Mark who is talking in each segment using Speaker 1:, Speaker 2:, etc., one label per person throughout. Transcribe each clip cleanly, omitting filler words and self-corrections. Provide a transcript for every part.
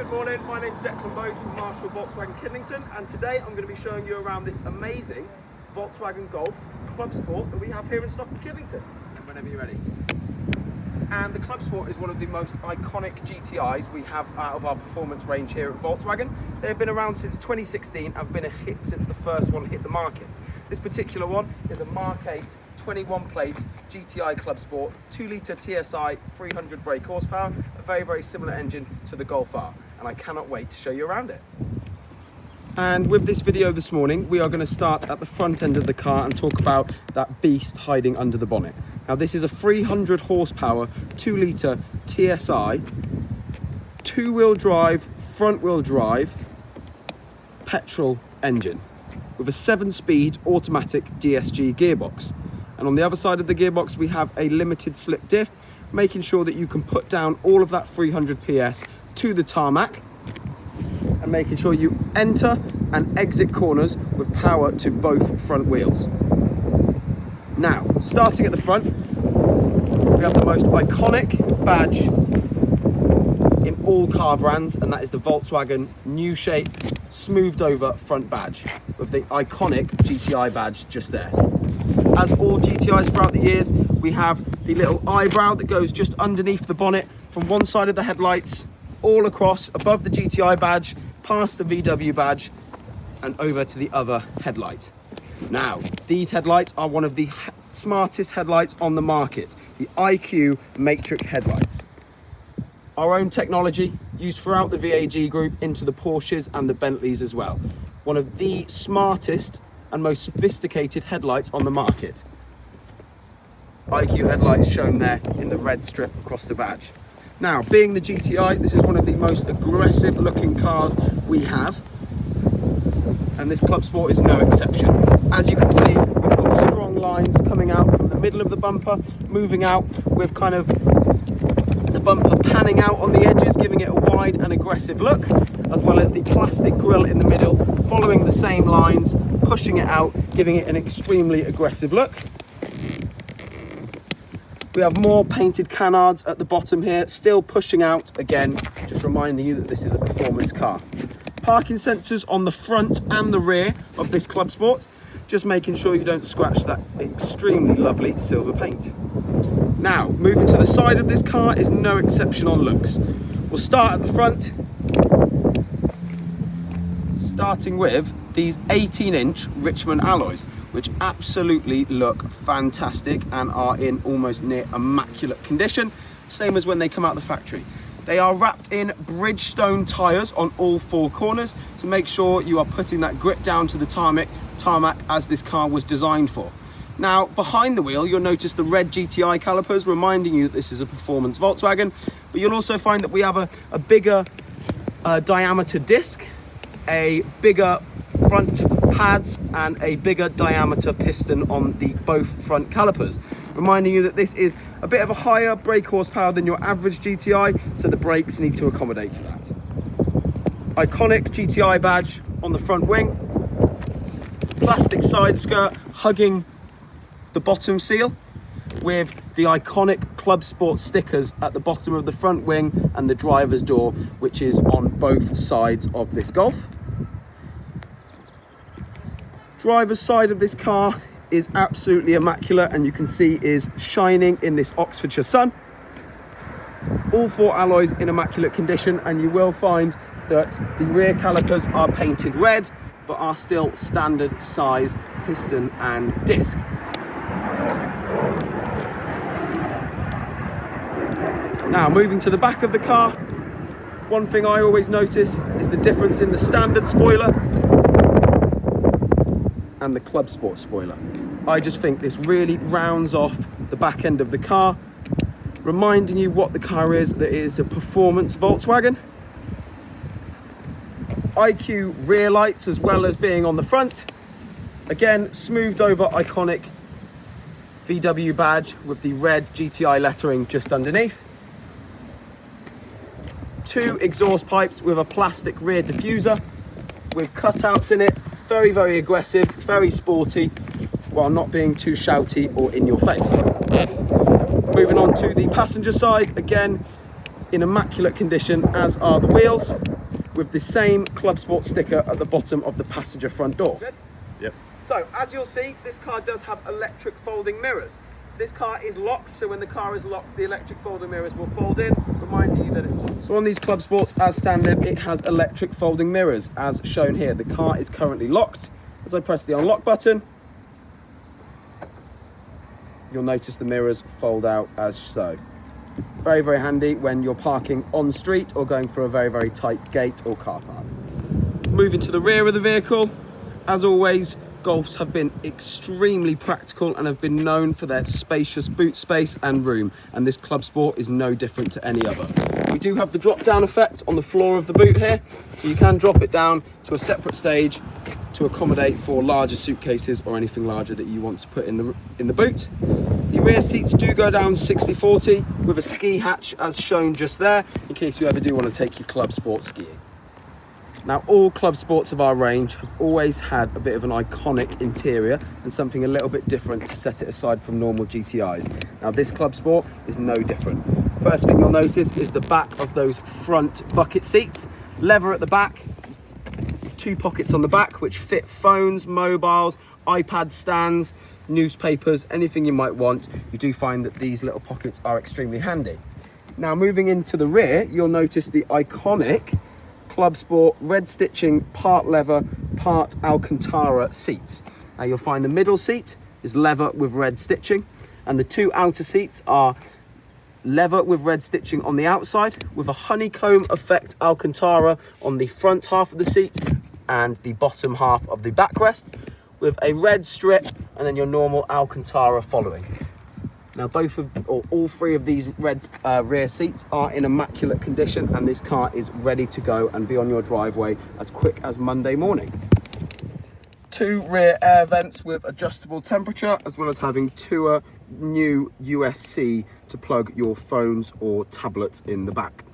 Speaker 1: good morning. My name's Declan Bowes from Marshall Volkswagen Kidlington, and today I'm going to be showing you around this amazing Volkswagen Golf Club Sport that we have here in Stockton Kidlington.
Speaker 2: And whenever you're ready.
Speaker 1: And the Club Sport is one of the most iconic GTIs we have out of our performance range here at Volkswagen. They've been around since 2016 and have been a hit since the first one hit the market. This particular one is a Mark 8 21 plate GTI Club Sport, 2 litre TSI, 300 brake horsepower, a very, very similar engine to the Golf R, and I cannot wait to show you around it. And with this video this morning, we are going to start at the front end of the car and talk about that beast hiding under the bonnet. Now this is a 300 horsepower, 2 litre TSI, 2-wheel drive, front wheel drive, petrol engine with a 7-speed automatic DSG gearbox. And on the other side of the gearbox, we have a limited slip diff, making sure that you can put down all of that 300 PS to the tarmac and making sure you enter and exit corners with power to both front wheels. Now, starting at the front, we have the most iconic badge in all car brands, and that is the Volkswagen new shape, smoothed over front badge with the iconic GTI badge just there. As all GTIs throughout the years, we have the little eyebrow that goes just underneath the bonnet from one side of the headlights, all across, above the GTI badge, past the VW badge, and over to the other headlight. Now, these headlights are one of the smartest headlights on the market, the IQ Matrix headlights. Our own technology used throughout the VAG group into the Porsches and the Bentleys as well. One of the smartest and most sophisticated headlights on the market. IQ headlights shown there in the red strip across the badge. Now, being the GTI, this is one of the most aggressive looking cars we have, and this Club Sport is no exception. As you can see, we've got strong lines coming out from the middle of the bumper, moving out with kind of the bumper panning out on the edges, giving it a wide and aggressive look, as well as the plastic grille in the middle, following the same lines, pushing it out, giving it an extremely aggressive look. We have more painted canards at the bottom here, still pushing out, again, just reminding you that this is a performance car. Parking sensors on the front and the rear of this Club Sport, just making sure you don't scratch that extremely lovely silver paint. Now, moving to the side of this car is no exception on looks. We'll start at the front, starting with these 18-inch Richmond alloys, which absolutely look fantastic and are in almost near immaculate condition, same as when they come out the factory. They are wrapped in Bridgestone tyres on all 4 corners to make sure you are putting that grip down to the tarmac as this car was designed for. Now, behind the wheel, you'll notice the red GTI calipers, reminding you that this is a performance Volkswagen, but you'll also find that we have a bigger diameter disc, a bigger front pads, and a bigger diameter piston on the both front calipers, reminding you that this is a bit of a higher brake horsepower than your average GTI, so the brakes need to accommodate for that. Iconic GTI badge on the front wing, plastic side skirt hugging the bottom seal, with the iconic Club Sport stickers at the bottom of the front wing and the driver's door, which is on both sides of this Golf. Driver's side of this car is absolutely immaculate, and you can see is shining in this Oxfordshire sun. All 4 alloys in immaculate condition, and you will find that the rear calipers are painted red, but are still standard size piston and disc. Now, moving to the back of the car, one thing I always notice is the difference in the standard spoiler and the Club Sport spoiler. I just think this really rounds off the back end of the car, reminding you what the car is, that it is a performance Volkswagen. IQ rear lights as well as being on the front. Again, smoothed over iconic VW badge with the red GTI lettering just underneath. 2 exhaust pipes with a plastic rear diffuser with cutouts in it. Very, very aggressive, very sporty, while not being too shouty or in your face. Moving on to the passenger side, again in immaculate condition, as are the wheels. with the same Club Sport sticker at the bottom of the passenger front door.
Speaker 2: Yep.
Speaker 1: So, as you'll see, this car does have electric folding mirrors. This car is locked, so when the car is locked, the electric folding mirrors will fold in, reminding you that it's locked. So on these Club Sports, as standard, it has electric folding mirrors, as shown here. The car is currently locked. As I press the unlock button, you'll notice the mirrors fold out as so. Very, very handy when you're parking on street or going through a very, very tight gate or car park. Moving to the rear of the vehicle, as always, Golfs have been extremely practical and have been known for their spacious boot space and room, and this Club Sport is no different to any other. We do have the drop down effect on the floor of the boot here, so you can drop it down to a separate stage to accommodate for larger suitcases or anything larger that you want to put in the boot. The rear seats do go down 60/40 with a ski hatch as shown just there, in case you ever do want to take your Club Sport skiing. Now, all Club Sports of our range have always had a bit of an iconic interior and something a little bit different to set it aside from normal GTIs. Now, this Club Sport is no different. First thing you'll notice is the back of those front bucket seats. Leather at the back, 2 pockets on the back which fit phones, mobiles, iPad stands, newspapers, anything you might want. You do find that these little pockets are extremely handy. Now, moving into the rear, you'll notice the iconic Club Sport red stitching, part leather, part Alcantara seats. Now, you'll find the middle seat is leather with red stitching, and the 2 outer seats are leather with red stitching on the outside, with a honeycomb effect Alcantara on the front half of the seat and the bottom half of the backrest, with a red strip and then your normal Alcantara following. Now, all 3 of these red rear seats are in immaculate condition, and this car is ready to go and be on your driveway as quick as Monday morning. 2 rear air vents with adjustable temperature, as well as having 2 new USB-C to plug your phones or tablets in the back.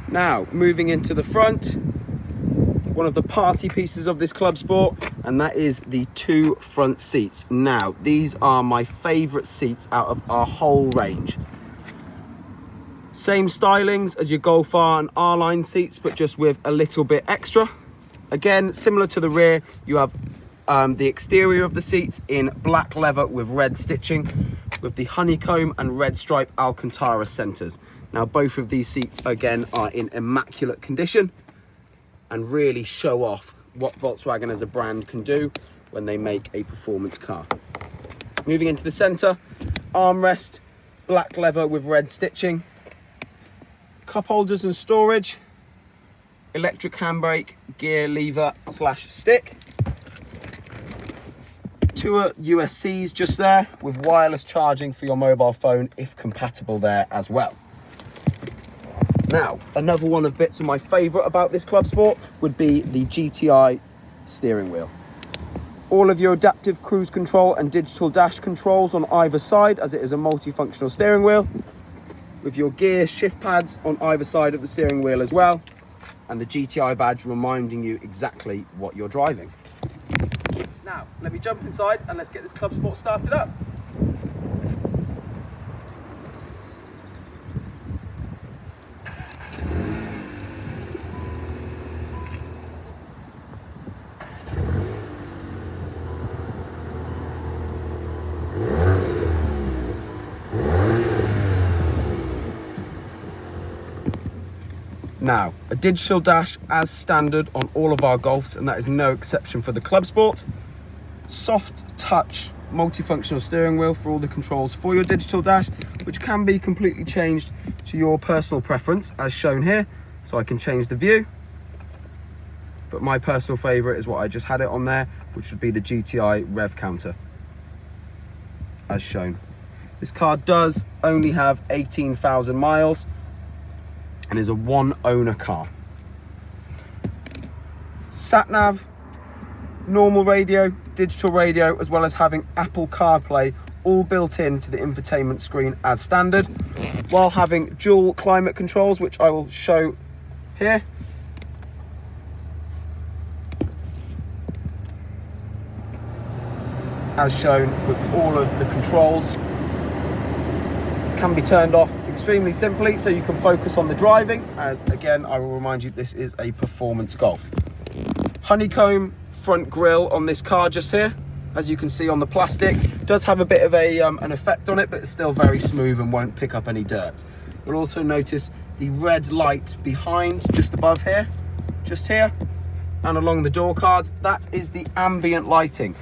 Speaker 1: Now, moving into the front, one of the party pieces of this Club Sport, and that is the 2 front seats. Now, these are my favorite seats out of our whole range. Same stylings as your Golf R and R-Line seats, but just with a little bit extra. Again, similar to the rear, you have the exterior of the seats in black leather with red stitching, with the honeycomb and red stripe Alcantara centers. Now, both of these seats, again, are in immaculate condition and really show off what Volkswagen as a brand can do when they make a performance car. Moving into the center, armrest, black leather with red stitching, cup holders and storage, electric handbrake, gear lever / stick, 2 USB-Cs just there with wireless charging for your mobile phone if compatible there as well. Now, another one of bits of my favourite about this Club Sport would be the GTI steering wheel. All of your adaptive cruise control and digital dash controls on either side, as it is a multifunctional steering wheel, with your gear shift pads on either side of the steering wheel as well, and the GTI badge reminding you exactly what you're driving. Now, let me jump inside and let's get this Club Sport started up. Now, a digital dash as standard on all of our Golfs, and that is no exception for the Club Sport. Soft touch multifunctional steering wheel for all the controls for your digital dash, which can be completely changed to your personal preference as shown here. So I can change the view, but my personal favorite is what I just had it on there, which would be the GTI rev counter as shown. This car does only have 18,000 miles and is a 1 owner car. Sat nav, normal radio, digital radio, as well as having Apple CarPlay all built into the infotainment screen as standard, while having dual climate controls, which I will show here. As shown with all of the controls, can be turned off extremely simply so you can focus on the driving, as again, I will remind you, this is a performance Golf. Honeycomb front grille on this car just here, as you can see on the plastic. Does have a bit of an effect on it, but it's still very smooth and won't pick up any dirt. You'll also notice the red light behind, just above here, just here, and along the door cards. That is the ambient lighting,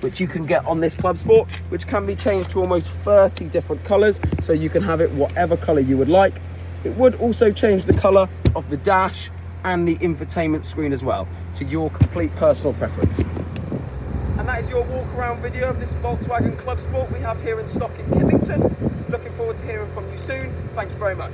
Speaker 1: which you can get on this Club Sport, which can be changed to almost 30 different colors, so you can have it whatever color you would like. It would also change the color of the dash and the infotainment screen as well, to your complete personal preference. And that is your walk around video of this Volkswagen Club Sport we have here in stock in Kidlington. Looking forward to hearing from you soon. Thank you very much.